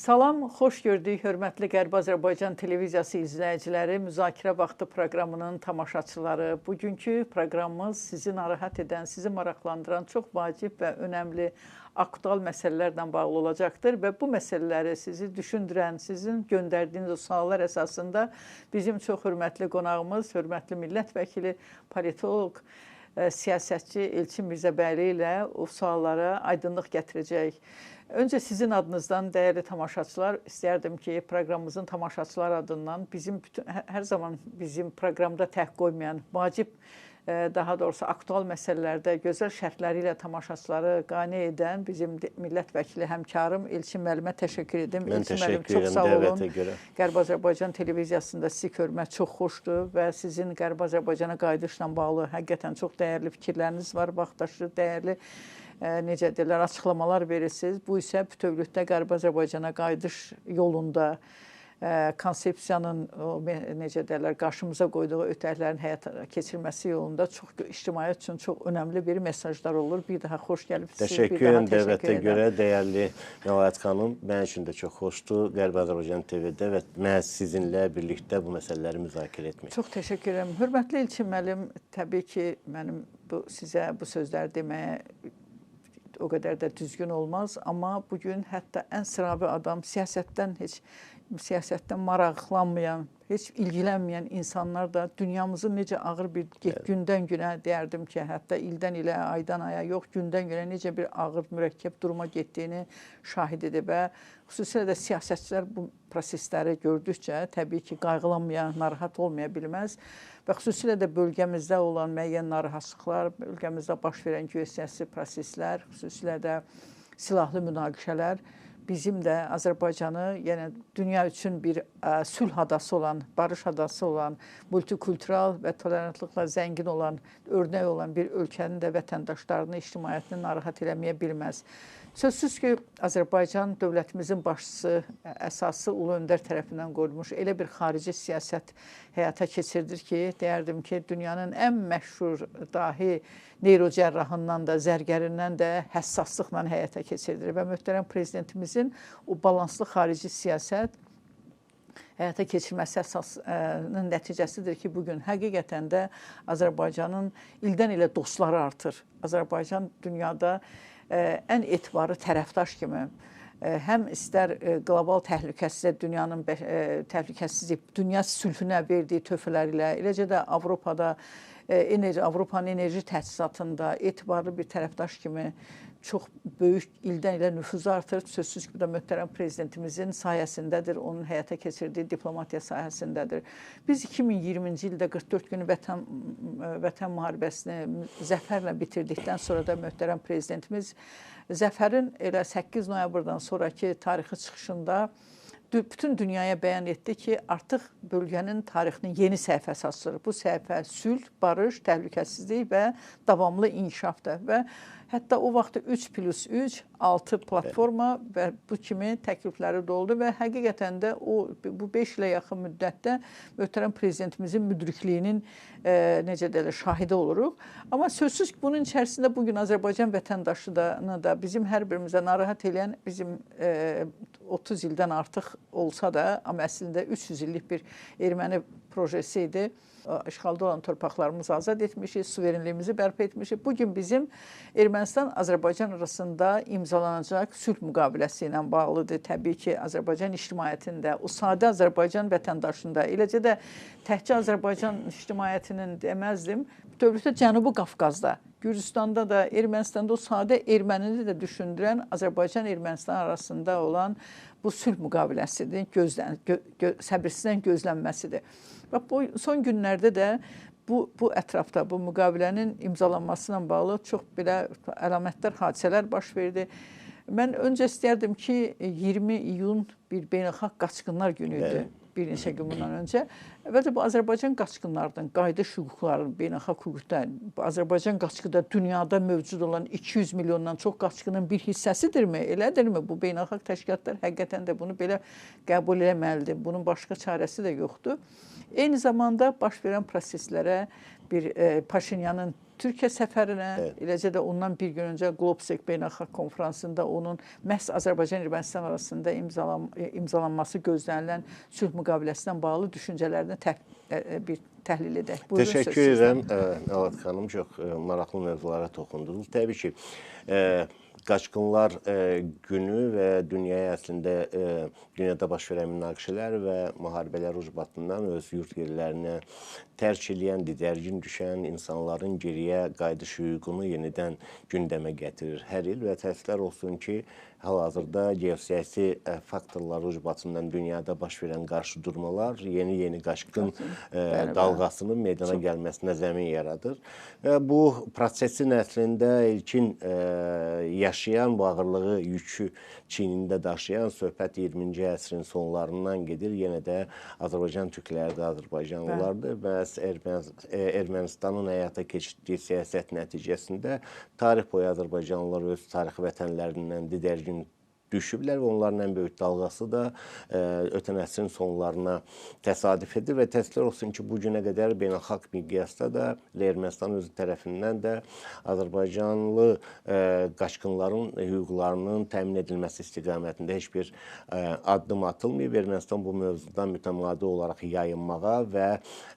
Salam, xoş gördük, hörmətli Qərbi Azərbaycan televiziyası izləyiciləri, müzakirə vaxtı proqramının tamaşaçıları. Bugünkü proqramımız sizi narahat edən, sizi maraqlandıran çox vacib və önəmli aktual məsələlərlə bağlı olacaqdır və bu məsələləri sizi düşündürən, sizin göndərdiyiniz o suallar əsasında bizim çox hörmətli qonağımız, hörmətli millət vəkili, politoloq, siyasətçi Elçin Mirzəbəyli ilə o suallara aydınlıq gətirəcək. Öncə sizin adınızdan dəyərli tamaşaçılar, istərdim ki, proqramımızın tamaşaçılar adından hər zaman bizim proqramda tək qoymayan, vacib, daha doğrusu aktual məsələlərdə gözəl şərhləri ilə tamaşaçıları qane edən bizim millət vəkili həmkarım Elçin müəllimə təşəkkür edim. Mən təşəkkür edirəm dəvətə görə. Qərbi Azərbaycan televiziyasında sizi görmək çox xoşdur və sizin Qərbi Azərbaycana qayıdışla bağlı həqiqətən çox dəyərli fikirləriniz var, vaxtaşı dəyərli necə deyirlər, açıqlamalar verirsiniz. Bu isə bütövlükdə Qərbi Azərbaycana qayıdış yolunda konsepsiyanın necə deyirlər, qarşımıza qoyduğu ötərilərin həyata keçirilməsi yolunda çox ictimaiyyət üçün çox önəmli bir mesajlar olur. Bir daha xoş gəlibsiniz. Təşəkkür edirəm dəvətə görə, dəyərli Məlahət xanım. Mənim üçün də çox xoşdur Qərbi Azərbaycan TV-də və mən sizinlə birlikdə bu məsələləri müzakirə etmək. Çox təşəkkür edirəm. Hörmətli İlçin müəllim, təbii ki, mənim sizə bu sözləri deməyə o qədər də düzgün olmaz, amma bugün hətta ən sıravi adam, siyasətdən maraqlanmayan, heç ilgilənməyən insanlar da dünyamızın necə ağır bir gündən günə deyərdim ki, hətta ildən ilə, aydan aya yox, gündən günə necə bir ağır, mürəkkəb duruma getdiyini şahid edib və xüsusilə də siyasətçilər bu prosesləri gördükcə təbii ki, qayğılanmaya, narahat olmaya bilməz və xüsusilə də bölgəmizdə olan müəyyən narahatçılıqlar, bölgəmizdə baş verən geosiyasi proseslər, xüsusilə də silahlı münaqişələr bizim də Azərbaycanı, yəni dünya üçün bir sülh adası olan, barış adası olan, multikultural və tolerantlıqla zəngin olan, örnək olan bir ölkənin də vətəndaşlarını, ictimaiyyətini narahat eləməyə bilməz. Sözsüz ki, Azərbaycan dövlətimizin başçısı, əsası Ulu Öndər tərəfindən qoyulmuş elə bir xarici siyasət həyata keçirdir ki, deyərdim ki, dünyanın ən məşhur dahi neyrocərrahından da, zərgərindən də həssaslıqla həyata keçirdir və möhtərəm prezidentimizin o balanslı xarici siyasət həyata keçirməsi əsasının nəticəsidir ki, bugün həqiqətən də Azərbaycanın ildən ilə dostları artır. Azərbaycan dünyada ən etibarlı tərəfdaş kimi həm istər qlobal təhlükəsizlik, dünyanın təhlükəsizlik, dünya sülhünə verdiyi töhfələr ilə, eləcə də Avropada, Avropanın enerji təchizatında etibarlı bir tərəfdaş kimi çox böyük ildən ilə nüfuzu artır. Sözsüz ki, bu da möhtərəm prezidentimizin sayəsindədir, onun həyata keçirdiyi diplomatiya sayəsindədir. Biz 2020-ci ildə 44 gün vətən müharibəsini zəfərlə bitirdikdən sonra da möhtərəm prezidentimiz zəfərin elə 8 noyabrdan sonraki tarixi çıxışında bütün dünyaya bəyan etdi ki, artıq bölgənin tarixinin yeni səhifəsi açılır. Bu səhifə sülh, barış, təhlükəsizlik və davamlı inkişafdır və hətta o vaxt 3+3, 6 platforma və bu kimi təklifləri də oldu və həqiqətən də bu 5 ilə yaxın müddətdə möhtərəm prezidentimizin müdrikliyinin necə deyilir, şahidi oluruq. Amma sözsüz ki, bunun içərisində bugün Azərbaycan vətəndaşını da bizim hər birimizə narahat edən bizim 30 ildən artıq olsa da, amma əslində 300 illik bir erməni projesi idi. İşğalda olan torpaqlarımızı azad etmişik, suverenliyimizi bərpa etmişik. Bugün bizim Ermənistan-Azərbaycan arasında imzalanacaq sülh müqaviləsi ilə bağlıdır. Təbii ki, Azərbaycan ictimaiyyətində, o sadə Azərbaycan vətəndaşında, eləcə də təkcə Azərbaycan ictimaiyyətinin deməzdim, bütövlükdə Cənubi Qafqazda, Gürcüstanda da, Ermənistanda o sadə ermənini də düşündürən Azərbaycan-Ermənistan arasında olan bu sülh müqaviləsidir, səbirsizlə gözlənməsidir. Və bu son günlərdə də bu ətrafda, bu müqavilənin imzalanması ilə bağlı çox belə əlamətdar hadisələr baş verdi. Mən öncə istərdim ki, 20 iyun bir beynəlxalq qaçqınlar günü idi. Bir neçə gün bundan öncə. Əvvəlcə bu Azərbaycan qaçqınlarının qayıdış hüquqlarının beynəlxalq hüquqda, Azərbaycan qaçqını da dünyada mövcud olan 200 milyondan çox qaçqının bir hissəsidirmi? Elədirmi? Bu beynəlxalq təşkilatlar həqiqətən də bunu belə qəbul etməlidir. Bunun başqa çarəsi də yoxdur. Eyni zamanda baş verən proseslərə bir Paşinyanın Türkiyə səfərinə, eləcə də ondan bir gün öncə Globsec beynəlxalq konfransında onun məhz Azərbaycan-Ermənistan arasında imzalanması gözlənilən sülh müqaviləsindən bağlı düşüncələrini bir təhlil edək. Buyurun, Təşəkkür edirəm Məlahət xanım, çox maraqlı mövzulara toxundunuz. Təbii ki, Qaçqınlar Günü və dünyaya əslində dünyada baş verən münaqişələr və müharibələr ucbatından öz yurt yerlərinə tərk eləyən, didərgin düşən insanların geriyə qayıdış hüququnu yenidən gündəmə gətirir hər il və təəssüflər olsun ki, hal-hazırda geosiyasi faktorlar ucbatından dünyada baş verən qarşıdurmalar yeni qaçqın dalğasının meydana gəlməsinə zəmin yaradır. Və bu prosesin əslində ilkin yaşayan, bu ağırlığı, yükü çiynində daşıyan söhbət 20-ci əsrin sonlarından gedir. Yenə də Azərbaycan türkləri də Azərbaycanlılardır. Məhz Ermənistanın həyata keçirdiyi siyasət nəticəsində tarix boyu Azərbaycanlılar öz tarixi vətənlərindən didərgin düşüblər və onların ən böyük dalğası da ötən əsrin sonlarına təsadüf edir və təəssüflər olsun ki, bu günə qədər beynəlxalq miqyasda da Ermənistan özü tərəfindən də Azərbaycanlı qaçqınların hüquqlarının təmin edilməsi istiqamətində heç bir addım atılmayıb. Ermənistan bu mövzudan mütəmadi olaraq yayınmağa və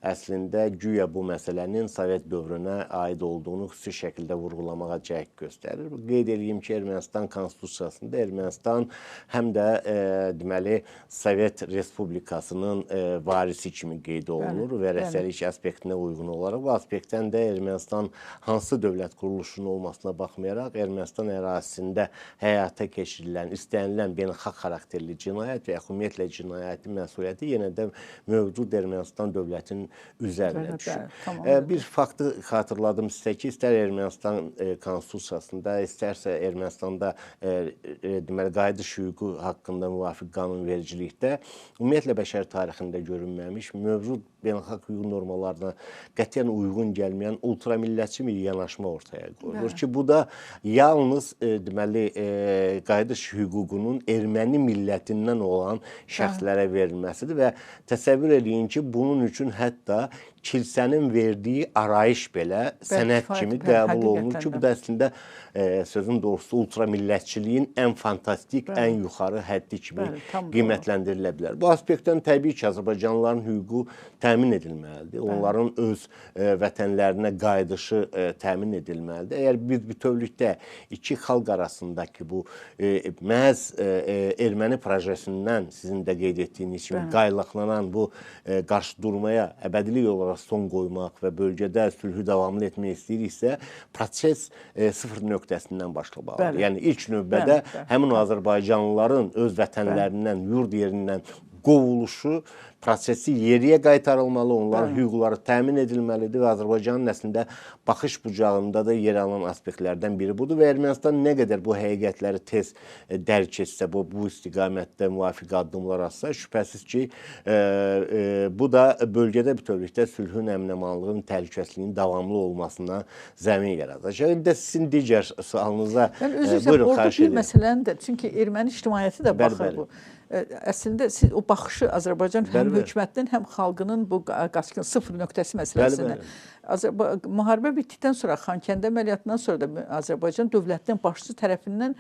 əslində güya bu məsələnin Sovet dövrünə aid olduğunu xüsusi şəkildə vurğulamağa cəhd göstərir. Qeyd edeyim ki, Ermənistan konstitusiyasında Ermənistan həm də deməli Sovet Respublikasının varisi kimi qeyd olunur və rəhbərlik aspektinə uyğun olaraq bu aspektdən də Ermənistan hansı dövlət quruluşunun olmasına baxmayaraq Ermənistan ərazisində həyata keçirilən, istənilən beynəlxalq xarakterli cinayət və ya ümumiyyətlə cinayəti məsuliyyəti yenə də mövcud Ermənistan dövlətinin üzərinə düşür. Bir faktı xatırladım sizə ki, istər Ermənistan konstitusiyasında, istərsə Ermənistanda deməli qayıdış hüququ haqqında müvafiq qanunvericilikdə ümumiyyətlə bəşər tarixində görünməmiş, mövcud beynəlxalq hüquq normalarına qətiyyən uyğun gəlməyən ultramillətçi bir yanaşma ortaya qoyulur ki, bu da yalnız deməli qayıdış hüququnun erməni millətindən olan şəxslərə verilməsidir və təsəvvür edin ki, bunun üçün hətta kilsənin verdiyi arayış belə sənət kimi qəbul olunur ki, bu da əslində sözün doğrusu ultramillətçiliyin ən fantastik, ən yuxarı həddi kimi qiymətləndirilə bilər. Bu aspektdən təbii ki, Azərbaycanlıların hüququ təmin edilməlidir. Onların öz vətənlərinə qayıdışı təmin edilməlidir. Əgər biz bütövlükdə iki xalq arasındakı bu məhz erməni projesindən sizin də qeyd etdiyiniz kimi qaylaqlanan bu qarşıdurmaya əbədilik olaraq son qoymaq və bölgədə sülhü davamlı etmək istəyiriksə, proses sıfır nöqtəsindən başlamalıdır. Yəni ilk növbədə həmin Azərbaycanlıların öz vətənlərindən, yurd yerindən qovuluşu prosesi yeriyə qaytarılmalı, onların hüquqları təmin edilməlidir və Azərbaycanın əslində baxış bucağında da yer alan aspektlərdən biri budur və Ermənistan nə qədər bu həqiqətləri tez dərk etsə, bu istiqamətdə müvafiq addımlar atsa, şübhəsiz ki, bu da bölgədə bütövlükdə sülhün, əmin-amanlığın, təhlükəsizliyin davamlı olmasına zəmin yaradacaq. Bir də sizin digər sualınıza buyurun, xahiş edirəm. Məsələni də, çünki erməni ictimaiyyəti də baxır bu. Əslində o baxışı Azərbaycan həm hökumətinin, həm xalqının bu qaçqın sıfır nöqtəsi məsələsində. Müharibə bitdikdən sonra, Xankəndi əməliyyatından sonra da Azərbaycan dövlətinin başçısı tərəfindən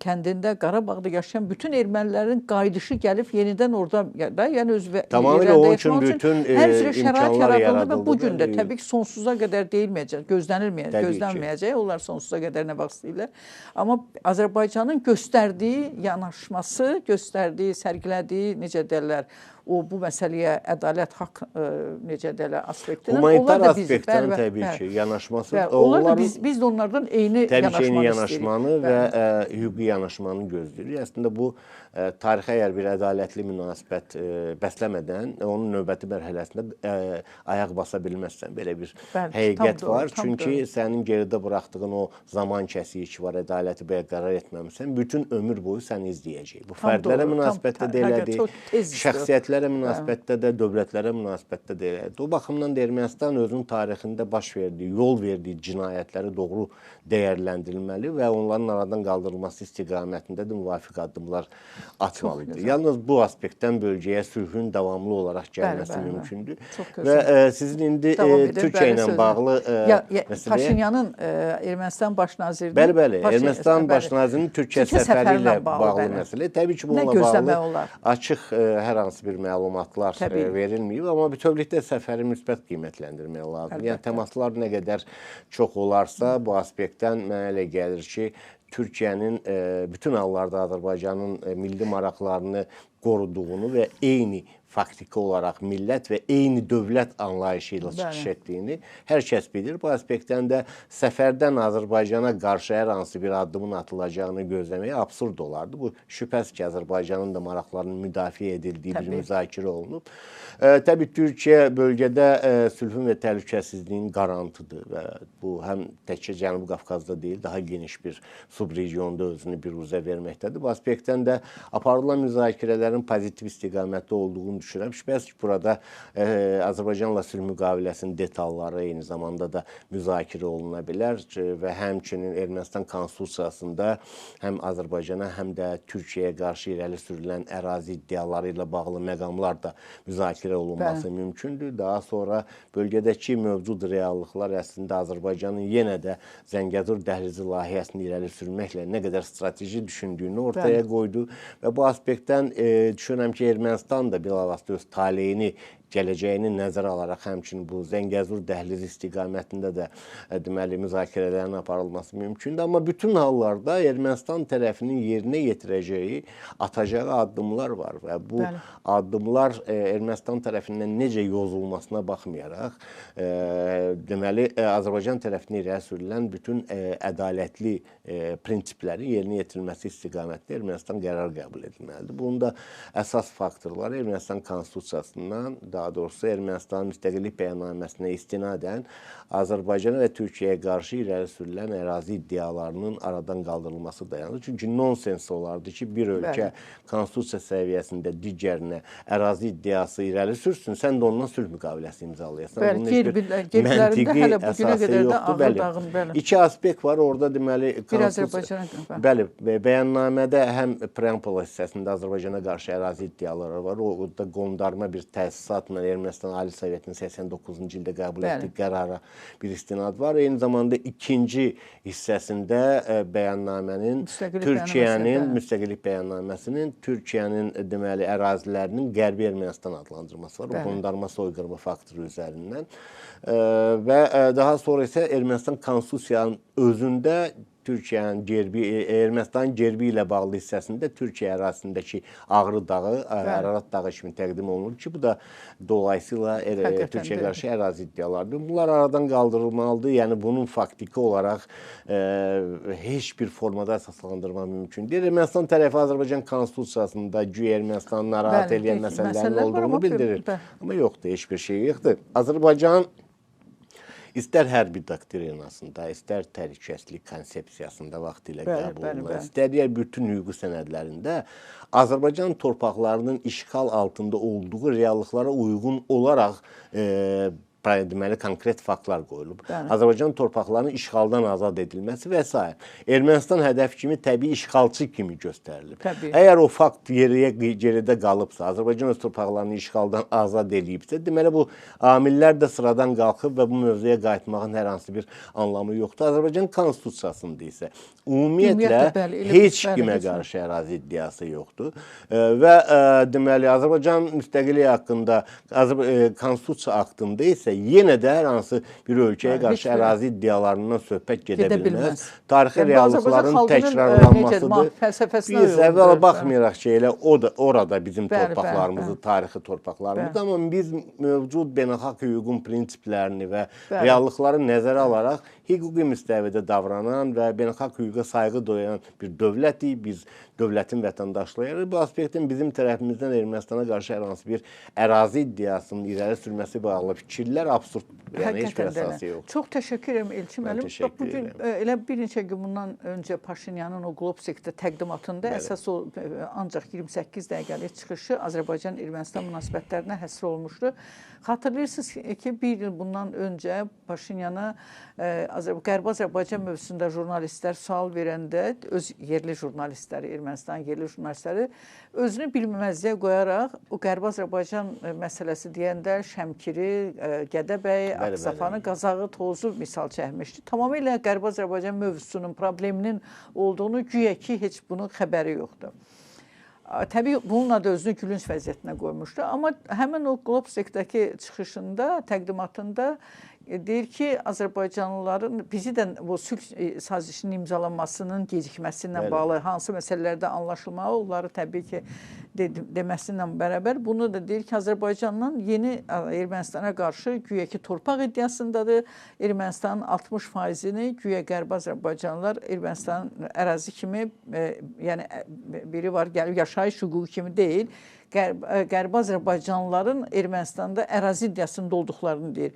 kəndində, Qarabağda yaşayan bütün ermənilərin qayıdışı gəlib yenidən orada, yəni öz tamamilə onun üçün bütün imkanlar yaradıldı. Və bugün də təbii ki, sonsuza qədər deyilməyəcək, gözlənilməyəcək. Onlar sonsuza qədər nə vaxt istəyirlər. Amma Azərbaycanın göstərdiyi yanaşması, göstərdiyi, sərgilədiyi, necə deyirlər, bu məsələyə ədalət, haqq, necə deyirlər, aspektindən. Humanitar aspektdən təbii ki, yanaşması. Onlar da biz də onlardan eyni yanaşmanı və hüquqi yanaşmanı gözləyirik. Əslində bu tarixə əgər bir ədalətli münasibət bəsləmədən onun növbəti mərhələsində ayaq basa bilməzsən. Belə bir həqiqət var. Çünki sənin geridə buraxdığın o zaman kəsiyi var, ədaləti bərqərar etməmisən, bütün ömür boyu səni izləyəcək. Bu fərdlərə münasibətdə də elədir, şəxsiyyətlərə münasibətdə də, dövlətlərə münasibətdə də elədir. O baxımdan da Ermənistan özünün tarixində baş verdiyi, yol verdiyi cinayətləri doğru dəyərləndirilməli və onların aradan qaldırılmalı. qaldırılması istiqamətində də müvafiq addımlar atmalıdır. Yalnız bu aspektdən bölgəyə sülhün davamlı olaraq gəlməsi mümkündür. Və sizin indi Türkiyə ilə bağlı məsələyə... Paşinyanın Ermənistan baş nazirinin... Bəli, Ermənistan baş nazirinin Türkiyə səfəri ilə bağlı məsələ. Təbii ki, bununla bağlı açıq hər hansı bir məlumatlar verilməyib, amma bütövlükdə səfəri müsbət qiymətləndirmək lazım. Yəni, təmaslar nə qədər çox olarsa, bu aspektdən mənə elə gəlir ki, Türkiyənin bütün hallarda Azərbaycanın milli maraqlarını qoruduğunu və eyni faktiki olaraq millət və eyni dövlət anlayışı ilə çıxış etdiyini hər kəs bilir. Bu aspektdən də səfərdən Azərbaycana qarşı hər hansı bir addımın atılacağını gözləməyə absurd olardı. Bu şübhəsiz ki, Azərbaycanın da maraqlarının müdafiə edildiyi bir müzakirə olunub. Təbii Türkiyə bölgədə sülhün və təhlükəsizliyin qarantıdır və bu həm təkcə Cənubi Qafqazda deyil, daha geniş bir subregionda özünü biruzə verməkdədir. Bu aspektdən də aparılan müzakirələrin pozitiv istiqamətdə olduğunu düşünürəm. Şübhəsiz ki, burada Azərbaycanla sülh müqaviləsinin detalları eyni zamanda da müzakirə oluna bilər və həmçinin Ermənistan konstitusiyasında həm Azərbaycana, həm də Türkiyəyə qarşı irəli sürülən ərazi iddiaları ilə bağlı məqamlar da müzakirə olunması mümkündür. Daha sonra bölgədəki mövcud reallıqlar əslində Azərbaycanın yenə də Zəngəzur dəhlizi layihəsini irəli sürməklə nə qədər strateji düşündüyünü ortaya qoydu və bu aspektdən düşünürəm ki, Ermənistan da bilavasitə öz taleyini, gələcəyini nəzərə alaraq həmçinin bu Zəngəzur dəhlizi istiqamətində də deməli müzakirələrin aparılması mümkündür. Amma bütün hallarda Ermənistan tərəfinin yerinə yetirəcəyi, atacağı addımlar var və bu addımlar Ermənistan tərəfindən necə yozulmasına baxmayaraq deməli Azərbaycan tərəfindən irəli sürülən bütün ədalətli prinsiplərin yerinə yetirilməsi istiqamətində Ermənistan qərar qəbul edilməlidir. Bunun da əsas faktorları Ermənistan konstitusiyasından, daha doğrusu Ermənistanın müstəqillik bəyannaməsinə istinadən Azərbaycana və Türkiyəyə qarşı irəli sürülən ərazi iddialarının aradan qaldırılması dayanır. Çünki nonsens olardı ki, bir ölkə konstitusiya səviyyəsində digərinə ərazi iddiası irəli sürsün, sən də ondan sülh müqaviləsi imzalayasan. Bunun heç bir məntiqi əsası yoxdur. İki aspekt var orada, deməli, bəyannamədə həm preambula hissəsində Azərbaycana qarşı ərazi iddiaları var. Orada qondarma bir təsisatla Ermənistan Ali Sovetinin 89-cu ildə qəbul etdiyi qərara bir istinad var. Eyni zamanda ikinci hissəsində bəyannamənin Türkiyənin, müstəqillik bəyannaməsinin Türkiyənin deməli ərazilərinin Qərbi Ermənistan adlandırması var. O qondarma soyqırma faktoru üzərindən. Və daha sonra isə Ermənistan konstitusiyanın özündə Türkiyənin Ermənistanın Gerbi ilə bağlı hissəsində Türkiyə ərazisindəki Ağrı dağı, Ararat dağı kimi təqdim olunur ki, bu da dolayısıyla Türkiyəyə qarşı ərazi iddialardır. Bunlar aradan qaldırılmalıdır. Yəni bunun faktiki olaraq heç bir formada əsaslandırma mümkün deyil. Ermənistan tərəfi Azərbaycan konstitusiyasında güya Ermənistanı narahat edən məsələlərin olduğunu bildirir. Amma yoxdur, heç bir şey yoxdur. Azərbaycan İstər hərbi doktrinasında, istər təhlükəsizlik konsepsiyasında vaxtilə qəbul olunur, istər bütün hüquqi sənədlərində Azərbaycan torpaqlarının işğal altında olduğu reallıqlara uyğun olaraq deməli, konkret faktlar qoyulub. Azərbaycan torpaqlarının işğaldan azad edilməsi və s. Ermənistan hədəf kimi təbii işğalçı kimi göstərilib. Əgər o fakt geridə qalıbsa, Azərbaycan öz torpaqlarını işğaldan azad edibsə, deməli bu amillər də sıradan qalxıb və bu mövzuya qayıtmağın hər hansı bir anlamı yoxdur. Azərbaycan konstitusiyasında isə ümumiyyətlə heç kimə qarşı ərazi iddiası yoxdur. Və deməli, Azərbaycan müstəqilliyi haqqında, konstitusiya haqqında isə yenə də hər hansı bir ölkəyə qarşı ərazi iddialarından söhbət gedə bilməz. Tarixi reallıqların təkrarlanmasıdır. Biz əvvəla baxmayaraq ki, elə orada bizim torpaqlarımızdır, tarixi torpaqlarımızdır. Amma biz mövcud beynəlxalq hüququn prinsiplərini və reallıqları nəzərə alaraq hüquqi müstəvidə davranan və beynəlxalq hüquqa sayğı duyan bir dövlətik, biz dövlətin vətəndaşlayırıq. Bu aspektin bizim tərəfimizdən Ermənistana qarşı hər hansı bir ərazi iddiasının irəli sürməsi bağlı fikirlər absurddur. Yəni heç bir əsası yoxdur. Çox təşəkkür edirəm Elçin müəllim. Bugün elə bir neçə gün bundan öncə Paşinyanın o Globsekdə təqdimatında əsas o ancaq 28 dəqiqəlik çıxışı Azərbaycan-Ermənistan münasibətlərinə həsr olmuşdu. Xatırlayırsınız ki, bir il bundan öncə Paşinyana Qərbi Azərbaycan mövzusunda jurnalistlər sual verəndə, öz yerli jurnalistləri, Ermənistan yerli jurnalistləri özünü bilməməzliyə qoyaraq o Qərbi Azərbaycan məsələsi deyəndə Şəmkiri, Gədəbəy, Ağsafanı, Qazağı, Tozu misal çəkmişdi. Tamamilə Qərbi Azərbaycan mövzusunun, probleminin olduğunu güya ki, heç bunun xəbəri yoxdur. Təbii bununla da özünü gülünc vəziyyətinə qoymuşdu. Amma həmin o Globsekdəki çıxışında, təqdimatında deyir ki, Azərbaycanlıların bizi də bu sülh sazişinin imzalanmasının gecikməsi ilə bağlı hansı məsələlərdə anlaşılmağı, onları təbii ki, deməsi ilə bərabər bunu da deyir ki, Azərbaycandan yeni Ermənistana qarşı güya ki, torpaq iddiasındadır. Ermənistanın 60%-ni güya Qərbi Azərbaycanlılar Ermənistanın ərazi kimi, yəni biri var, yaşayış hüququ kimi deyil, Qərbi Azərbaycanlıların Ermənistanda ərazi iddiasında olduqlarını deyir.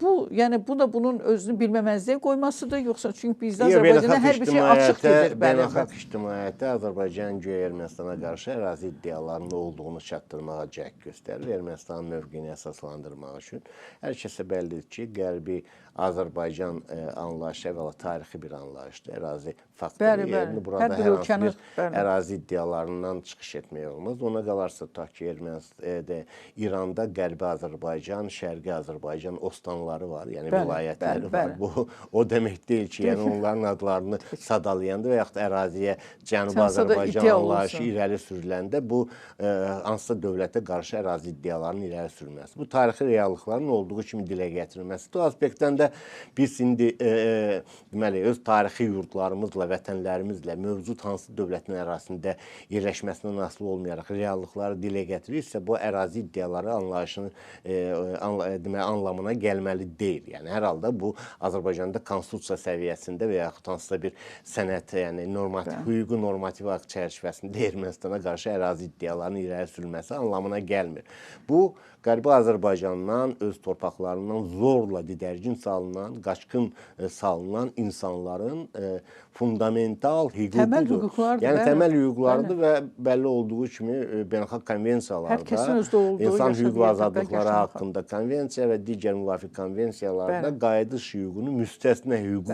Bu, yəni bu da bunun özünü bilməməzliyə qoymasıdır, yoxsa çünki bizdə Azərbaycanda hər bir şey açıq gedir. Beynəlxalq ictimaiyyətə Azərbaycan güya Ermənistana qarşı ərazi iddialarının olduğunu çatdırmağa cəhd göstərir. Ermənistanın mövqeyini əsaslandırmaq üçün. Hər kəsə bəllidir ki, Qərbi Azərbaycan anlayışı əvvəla tarixi bir anlayışdır. Ərazi faktoru yerini burada hər hansı bir ərazi iddialarından çıxış etmək olmaz. Ona qalarsa tutaq ki, İranda Qərbi Azərbaycan, Şərqi Azərbaycan, Ostanları var, yəni vilayətləri var. Bu o demək deyil ki, yəni onların adlarını sadalayanda və yaxud əraziyə Cənubi Azərbaycan anlayışı irəli sürüləndə bu hansısa dövlətə qarşı ərazi iddialarının irəli sürülməsi. Bu tarixi reallıqların olduğu kimi dilə gətirilməsi. Bu aspektdən də biz indi deməli öz tarixi yurdlarımızla, vətənlərimizlə mövcud hansı dövlətin ərazisində yerləşməsindən asılı olmayaraq reallıqları dilə gətirirsə, bu ərazi iddiaları anlayışının anlamına gəlməli deyil. Yəni hər halda bu Azərbaycanda konstitusiya səviyyəsində və yaxud hansısa bir sənət, yəni hüquqi normativ akt çərçivəsində Ermənistana qarşı ərazi iddialarının irəli sürülməsi anlamına gəlmir. Bu Qərbi Azərbaycandan, öz torpaqlarından zorla didərgin salınan, qaçqın salınan insanların fundamental hüququdur. Təməl hüquqlardır. Yəni təməl hüquqlardır və bəlli olduğu kimi beynəlxalq konvensiyalarda insan hüquq və azadlıqları haqqında konvensiya və digər müvafiq konvensiyalarda qayıdış hüququnu müstəsna hüquq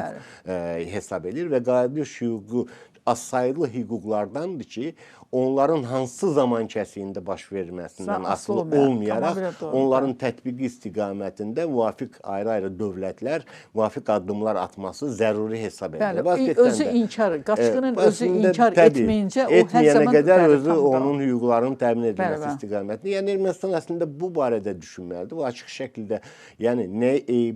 hesab edir və qayıdış hüququ azsaylı hüquqlardandır ki, onların hansı zaman kəsiyində baş verməsindən asılı olmayaraq, onların tətbiqi istiqamətində müvafiq ayrı-ayrı dövlətlər müvafiq addımlar atması zəruri hesab edilir. Özü inkar, qaçqının özü inkar etməyincə, o hər zaman qədər özü onun hüquqlarının təmin edilməsi istiqamətində. Yəni Ermənistan əslində bu barədə düşünməlidir. Bu açıq şəkildə, yəni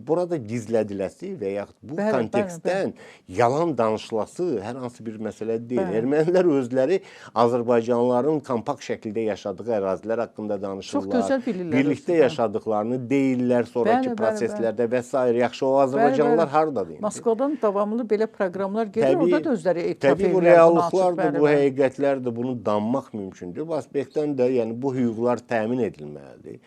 burada gizlədiləsi və yaxud bu kontekstdən yalan danışılası hər hansı bir məsələ deyil. Ermənilər özləri Azərbaycanlıların kompakt şəkildə yaşadığı ərazilər haqqında danışırlar. Birlikdə yaşadıqlarını deyirlər sonraki proseslərdə və s. Yaxşı, o Azərbaycanlılar haradadır? Moskvadan davamlı belə proqramlar gedir, orada da özləri etiraf edirlər. Təbii bu reallıqlardır, bu həqiqətlərdir, bunu danmaq mümkündür. Bu aspektdən də yəni bu hüquqlar təmin edilməlidir.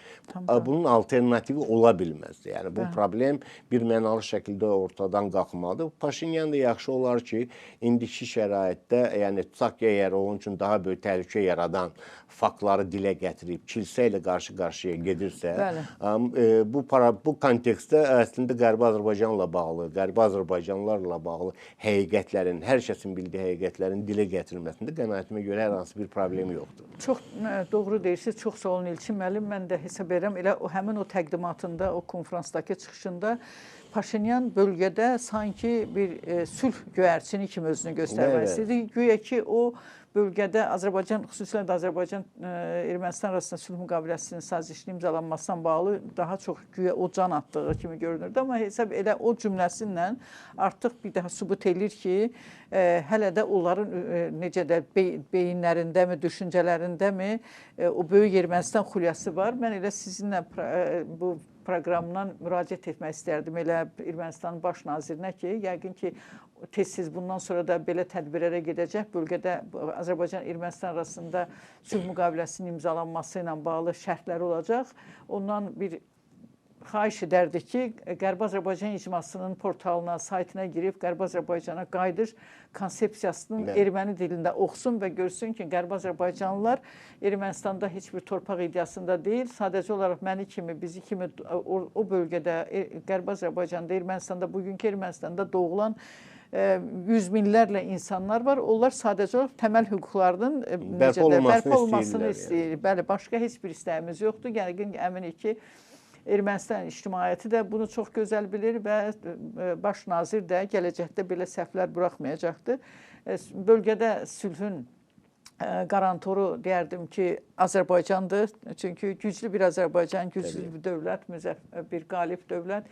Bunun alternativi ola bilməz. Yəni bu problem bir mənalı şəkildə ortadan qalxmalıdır. Paşinyan da yaxşı olar ki, indiki şəraitdə, yəni tutaq ki, əgər onun üçün daha böyük təhlükə yaradan faktları dilə gətirib, kilsə ilə qarşı-qarşıya gedirsə, bu kontekstdə əslində Qərbi Azərbaycanla bağlı, Qərbi Azərbaycanlılarla bağlı həqiqətlərin, hər kəsin bildiyi həqiqətlərin dilə gətirilməsində qənaətimə görə hər hansı bir problem yoxdur. Çox doğru deyirsiniz, çox sağ olun İlkin müəllim. Mən də hesab edirəm, elə həmin o təqdimatında, o konferansdakı çıxışında Paşinyan bölgədə sanki bir sülh göyərçini kimi özünü göstərmək istəyir. Güya ki, o bölgədə Azərbaycan, xüsusilə də Azərbaycan Ermənistan arasında sülh müqaviləsinin sazişinin imzalanmasından bağlı daha çox güya o can atdığı kimi görünürdü. Amma hesab elə o cümləsindən artıq bir daha sübut edir ki, hələ də onların necə də beyinlərindəmi, düşüncələrindəmi o böyük Ermənistan xulyası var. Mən elə sizinlə bu proqramdan müraciət etmək istərdim elə Ermənistanın baş nazirinə ki, yəqin ki, tez-tez bundan sonra da belə tədbirlərə gedəcək. Bölgədə Azərbaycan-Ermənistan arasında sülh müqaviləsinin imzalanması ilə bağlı şərtləri olacaq. Ondan bir xahiş edərdik ki, Qərbi Azərbaycan icmasının portalına, saytına girib Qərbi Azərbaycana qayıdış konsepsiyasının erməni dilində oxusun və görsün ki, Qərbi Azərbaycanlılar Ermənistanda heç bir torpaq iddiasında deyil. Sadəcə olaraq məni kimi, bizi kimi o bölgədə, Qərbi Azərbaycanda, Ermənistanda, bugünkü Ermənistanda doğulan yüz minlərlə insanlar var. Onlar sadəcə olaraq təməl hüquqlarının bərpa olmasını istəyir. Bəli, başqa heç bir istəyimiz yoxdur. Yəni, əminik ki, Ermənistan ictimaiyyəti də bunu çox gözəl bilir və baş nazir də gələcəkdə belə səhvlər buraxmayacaqdır. Bölgədə sülhün qarantoru deyərdim ki, Azərbaycandır. Çünki güclü bir Azərbaycan, güclü bir dövlət, bir qalib dövlət.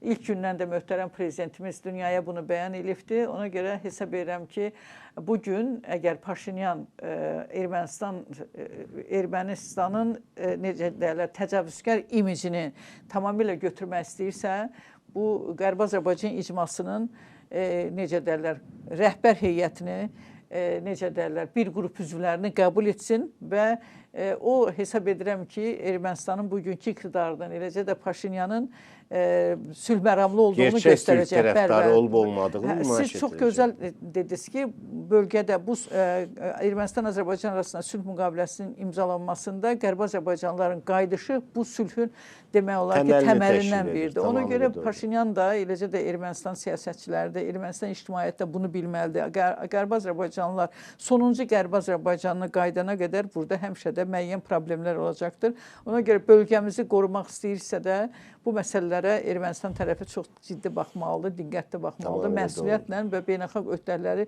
İlk gündən də möhtərəm prezidentimiz dünyaya bunu bəyan edibdir. Ona görə hesab edirəm ki, bugün əgər Paşinyan Ermənistanın necə deyirlər, təcavüzkar imicini tamamilə götürmək istəyirsə, bu Qərbi Azərbaycan icmasının necə deyirlər, rəhbər heyətini, necə deyirlər, bir qrup üzvlərini qəbul etsin və o hesab edirəm ki, Ermənistanın bugünkü iqtidarının, eləcə də Paşinyanın sülh məramlı olduğunu göstərəcək. Gerçək sülh tərəfdarı olub-olmadığını nümayiş edəcək. Siz çox gözəl dediniz ki, bölgədə bu Ermənistan-Azərbaycan arasında sülh müqaviləsinin imzalanmasında Qərbi Azərbaycanlıların qayıdışı bu sülhün demək olar ki, təməlindən biridir. Ona görə Paşinyan da, eləcə də Ermənistan siyasətçiləri də, Ermənistan ictimaiyyəti də bunu bilməlidir. Qərbi Azərbaycanlılar sonuncu Qərbi Azərbaycanına qaydana qədər burada həmişə də müəyyən problemlər olacaqdır. Ona görə bölgəmizi qorumaq istəyirsə də bu məsələlərə Ermənistan tərəfi çox ciddi baxmalıdır, diqqətli baxmalıdır, məsuliyyətlə və beynəlxalq öhdələri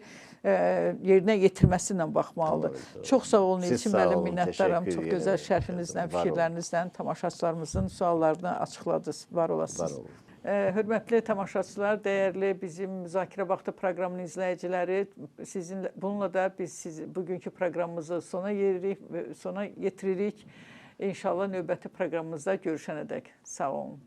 yerinə yetirməsi ilə baxmalıdır. Çox sağ olun İlkin müəllim, minnətdaram. Çox gözəl şərhinizlə, fikirlərinizlə tamaşaçılarımızın suallarını açıqladınız. Var olasınız. Hörmətli tamaşaçılar, dəyərli bizim Müzakirə Vaxtı proqramının izləyiciləri, bununla da biz bugünkü proqramımızı sona yetiririk. İnşallah növbəti proqramımızda görüşənədək. Sağ olun.